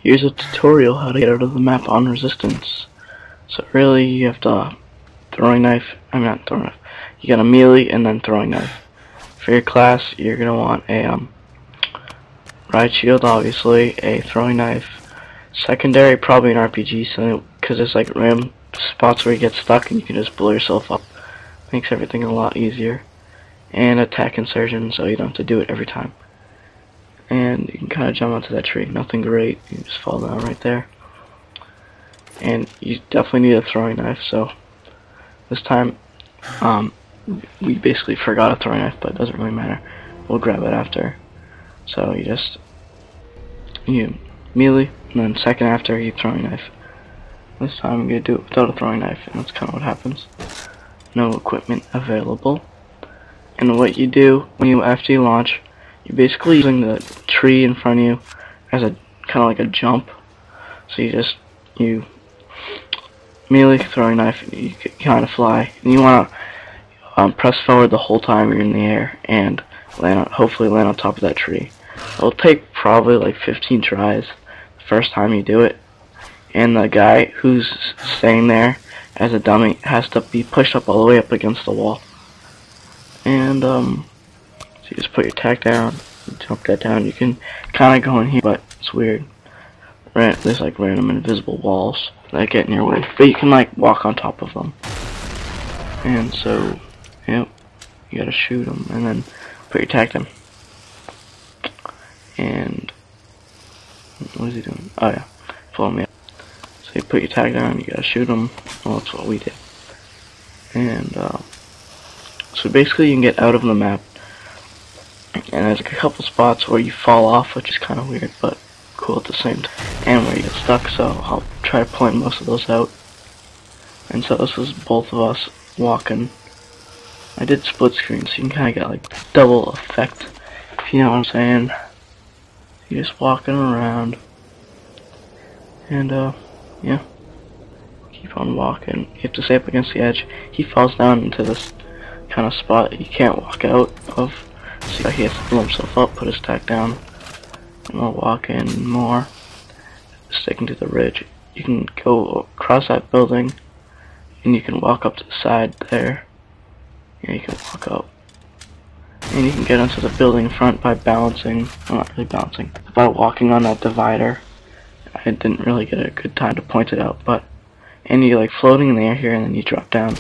Here's a tutorial how to get out of the map on resistance. So really you have to throwing knife, not throwing knife, you got a melee and then throwing knife. For your class you're going to want a riot shield, obviously, a throwing knife, secondary probably an RPG, so because there's like random spots where you get stuck and you can just blow yourself up. Makes everything a lot easier. And attack insertion, so you don't have to do it every time. And you can kind of jump onto that tree. Nothing great. You just fall down right there. And you definitely need a throwing knife. So this time, we basically forgot a throwing knife, but it doesn't really matter. We'll grab it after. So you melee, and then second after you throwing knife. This time I'm gonna do it without a throwing knife, and that's kind of what happens. No equipment available. And what you do after you launch, you're basically using the tree in front of you as a kind of like a jump. So you melee, throwing knife, and you kind of fly, and you want to press forward the whole time you're in the air and hopefully land on top of that tree. It'll take probably like 15 tries the first time you do it, and the guy who's staying there as a dummy has to be pushed up all the way up against the wall. And so you just put your tack down, you jump that down. You can kind of go in here, but it's weird. There's like random invisible walls that get in your way, but you can like walk on top of them. And so, yep, you gotta shoot them and then put your tack down. And what is he doing? Oh yeah, follow me up. So you put your tag down, you gotta shoot them. Well, that's what we did. And so basically you can get out of the map, and there's like a couple spots where you fall off, which is kind of weird but cool at the same time, and where you get stuck. So I'll try to point most of those out. And so this was both of us walking. I did split screen, so you can kind of get like double effect, if you know what I'm saying. You're just walking around, and yeah, keep on walking. You have to stay up against the edge. He falls down into this kind of spot you can't walk out of, so he has to pull himself up, put his tack down, and we'll walk in more, sticking to the ridge. You can go across that building, and you can walk up to the side there. Yeah, you can walk up. And you can get onto the building in front by balancing, well, not really balancing, by walking on that divider. I didn't really get a good time to point it out, and you're like floating in the air here and then you drop down.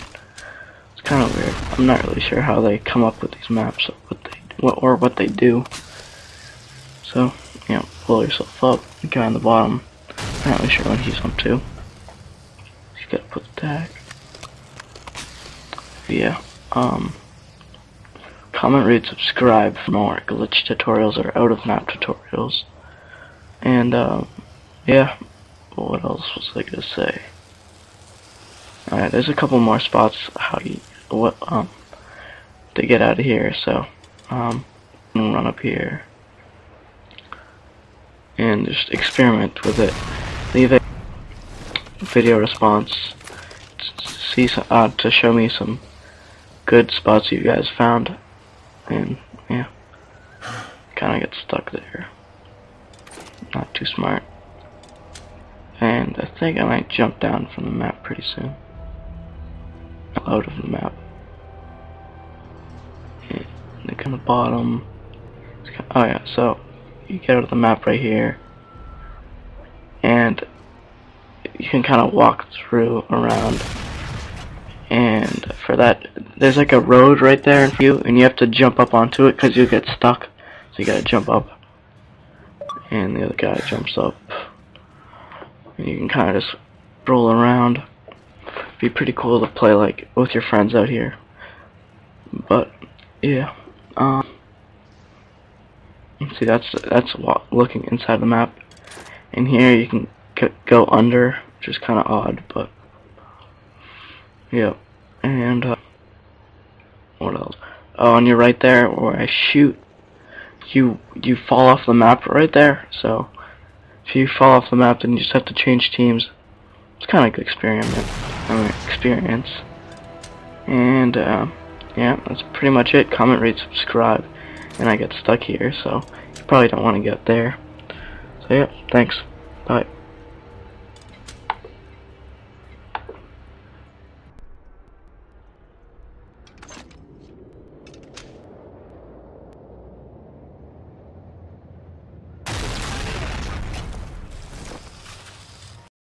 It's kind of weird. I'm not really sure how they come up with these maps, or what they do. So, yeah, blow yourself up, the guy on the bottom, I'm not really sure what he's up to. You gotta put the tag. Yeah, comment, rate, subscribe for more glitch tutorials or out of map tutorials. And yeah, what else was I gonna say? Alright, there's a couple more spots to get out of here. So I'm gonna run up here and just experiment with it. Leave a video response to show me some good spots you guys found. And yeah, kind of get stuck there. Not too smart. And I think I might jump down from the map pretty soon. Out of the map. And look on the bottom. Oh yeah, so you get out of the map right here, and you can kind of walk through around. And for that, there's like a road right there in front of you, and you have to jump up onto it because you'll get stuck. So you gotta jump up, and the other guy jumps up, and you can kind of just roll around. Be pretty cool to play like with your friends out here. But yeah, see, that's looking inside the map. And here you can go under, which is kind of odd, but yeah. And what else? Oh, and you're right there where I shoot. You fall off the map right there. So if you fall off the map, then you just have to change teams. It's kind of a good experience. And yeah, that's pretty much it. Comment, rate, subscribe. And I get stuck here, so you probably don't want to get there. So yeah, thanks. Bye.